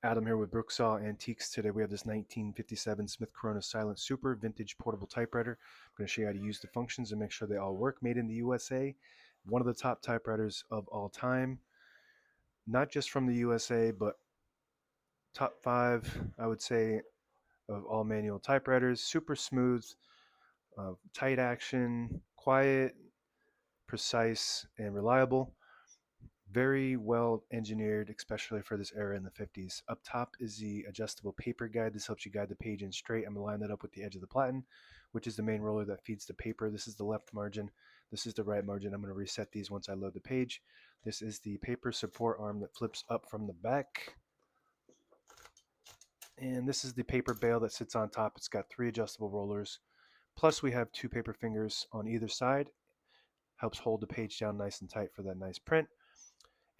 Adam here with Brooksaw Antiques. Today we have this 1957 Smith Corona Silent Super vintage portable typewriter. I'm going to show you how to use the functions and make sure they all work. Made in the USA. One of the top typewriters of all time. Not just from the USA, but top five, I would say, of all manual typewriters. Super smooth, tight action, quiet, precise, and reliable. Very well engineered, especially for this era in the 50s. Up top is the adjustable paper guide. This helps you guide the page in straight. I'm going to line that up with the edge of the platen, which is the main roller that feeds the paper. This is the left margin. This is the right margin. I'm going to reset these once I load the page. This is the paper support arm that flips up from the back. And this is the paper bail that sits on top. It's got 3 adjustable rollers. Plus we have 2 paper fingers on either side. Helps hold the page down nice and tight for that nice print.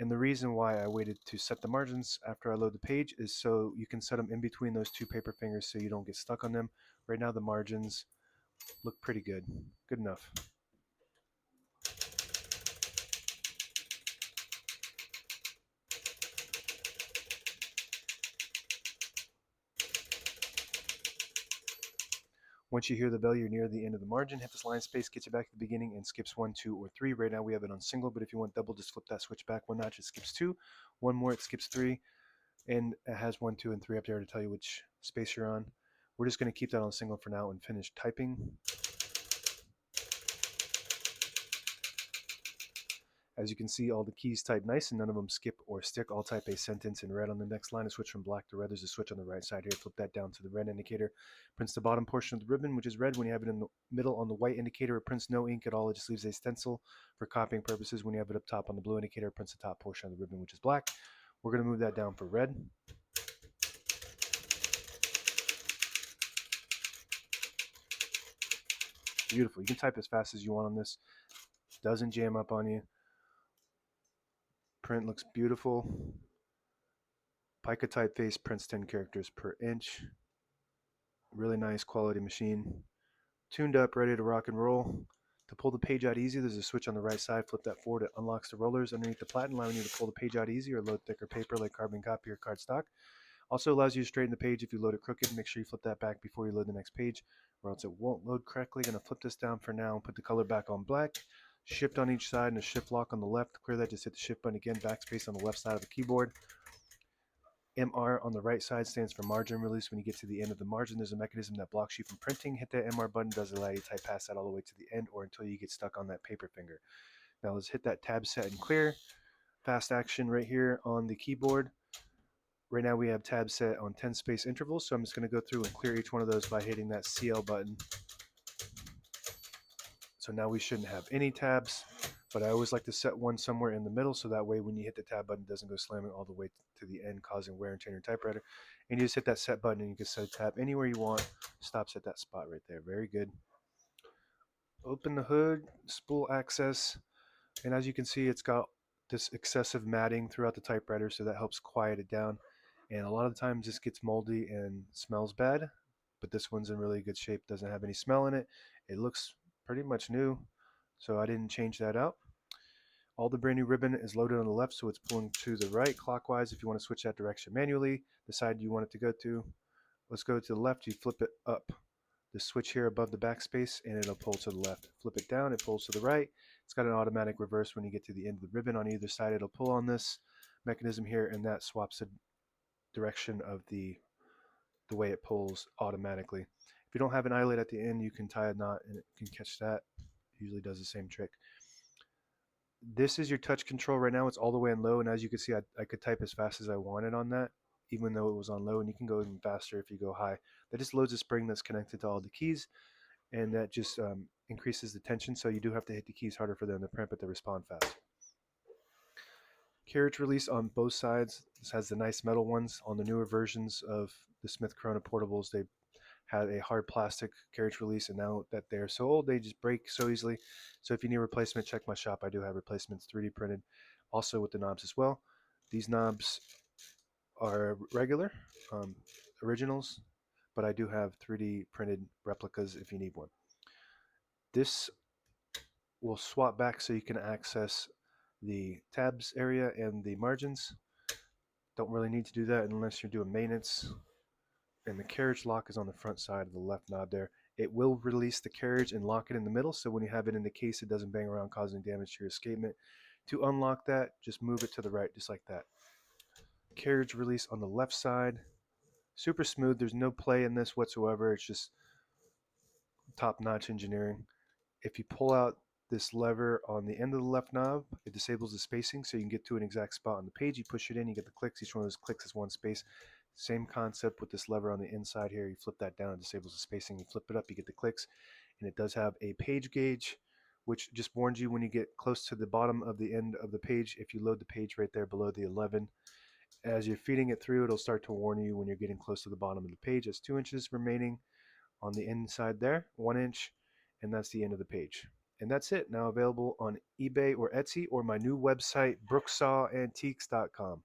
And the reason why I waited to set the margins after I load the page is so you can set them in between those 2 paper fingers so you don't get stuck on them. Right now the margins look pretty good. Good enough. Once you hear the bell, you're near the end of the margin. Hit this line space, gets you back to the beginning, and skips 1, 2, or 3. Right now we have it on single, but if you want double, just flip that switch back 1 notch. It skips 2. 1 more, it skips 3. And it has 1, 2, and 3 up there to tell you which space you're on. We're just going to keep that on single for now and finish typing. As you can see, all the keys type nice and none of them skip or stick. I'll type a sentence in red on the next line. A switch from black to red. There's a switch on the right side here. Flip that down to the red indicator. Prints the bottom portion of the ribbon, which is red. When you have it in the middle on the white indicator, it prints no ink at all. It just leaves a stencil for copying purposes. When you have it up top on the blue indicator, it prints the top portion of the ribbon, which is black. We're going to move that down for red. Beautiful. You can type as fast as you want on this. Doesn't jam up on you. Print looks beautiful. Pica typeface prints 10 characters per inch. Really nice quality machine. Tuned up, ready to rock and roll. To pull the page out easy, there's a switch on the right side. Flip that forward. It unlocks the rollers underneath the platen, allowing you to pull the page out easy or load thicker paper like carbon copy or cardstock. Also allows you to straighten the page if you load it crooked. Make sure you flip that back before you load the next page, or else it won't load correctly. Going to flip this down for now and put the color back on black. Shift on each side and a shift lock on the left. To clear that, just hit the shift button again. Backspace on the left side of the keyboard. MR on the right side stands for margin release. When you get to the end of the margin, there's a mechanism that blocks you from printing. Hit that MR button. Does allow you to type past that all the way to the end or until you get stuck on that paper finger. Now let's hit that tab set and clear. Fast action right here on the keyboard. Right now we have tab set on 10 space intervals, so I'm just going to go through and clear each one of those by hitting that CL button. So now we shouldn't have any tabs, but I always like to set one somewhere in the middle so that way when you hit the tab button, it doesn't go slamming all the way to the end, causing wear and tear on your typewriter. And you just hit that set button and you can set a tab anywhere you want. Stops at that spot right there. Very good. Open the hood, spool access, and as you can see, it's got this excessive matting throughout the typewriter, so that helps quiet it down. And a lot of the times this gets moldy and smells bad, but this one's in really good shape, doesn't have any smell in it. It looks pretty much new, so I didn't change that out. All the brand new ribbon is loaded on the left, so it's pulling to the right clockwise. If you want to switch that direction manually, the side you want it to go to, let's go to the left. You flip it up, the switch here above the backspace, and it'll pull to the left. Flip it down, it pulls to the right. It's got an automatic reverse. When you get to the end of the ribbon on either side, it'll pull on this mechanism here, and that swaps the direction of the way it pulls automatically. If you don't have an eyelet at the end, you can tie a knot and it can catch that. It usually does the same trick. This is your touch control right now. It's all the way in low, and as you can see, I could type as fast as I wanted on that, even though it was on low, and you can go even faster if you go high. That just loads a spring that's connected to all the keys, and that just increases the tension, so you do have to hit the keys harder for them to print, but they respond faster. Carriage release on both sides. This has the nice metal ones. On the newer versions of the Smith Corona portables, they had a hard plastic carriage release, and now that they're so old, they just break so easily. So if you need a replacement, check my shop. I do have replacements 3D printed, also with the knobs as well. These knobs are regular, originals, but I do have 3D printed replicas if you need one. This will swap back so you can access the tabs area and the margins. Don't really need to do that unless you're doing maintenance. And the carriage lock is on the front side of the left knob there. It will release the carriage and lock it in the middle, so when you have it in the case, it doesn't bang around causing damage to your escapement. To unlock that, just move it to the right, just like that. Carriage release on the left side. Super smooth. There's no play in this whatsoever. It's just top-notch engineering. If you pull out this lever on the end of the left knob, it disables the spacing so you can get to an exact spot on the page. You push it in, you get the clicks. Each one of those clicks is one space. Same concept with this lever on the inside here. You flip that down, it disables the spacing. You flip it up, you get the clicks. And it does have a page gauge, which just warns you when you get close to the bottom of the end of the page. If you load the page right there below the 11, as you're feeding it through, it'll start to warn you when you're getting close to the bottom of the page. It's 2 inches remaining on the inside there, 1 inch, and that's the end of the page. And that's it. Now available on eBay or Etsy or my new website, brooksawantiques.com.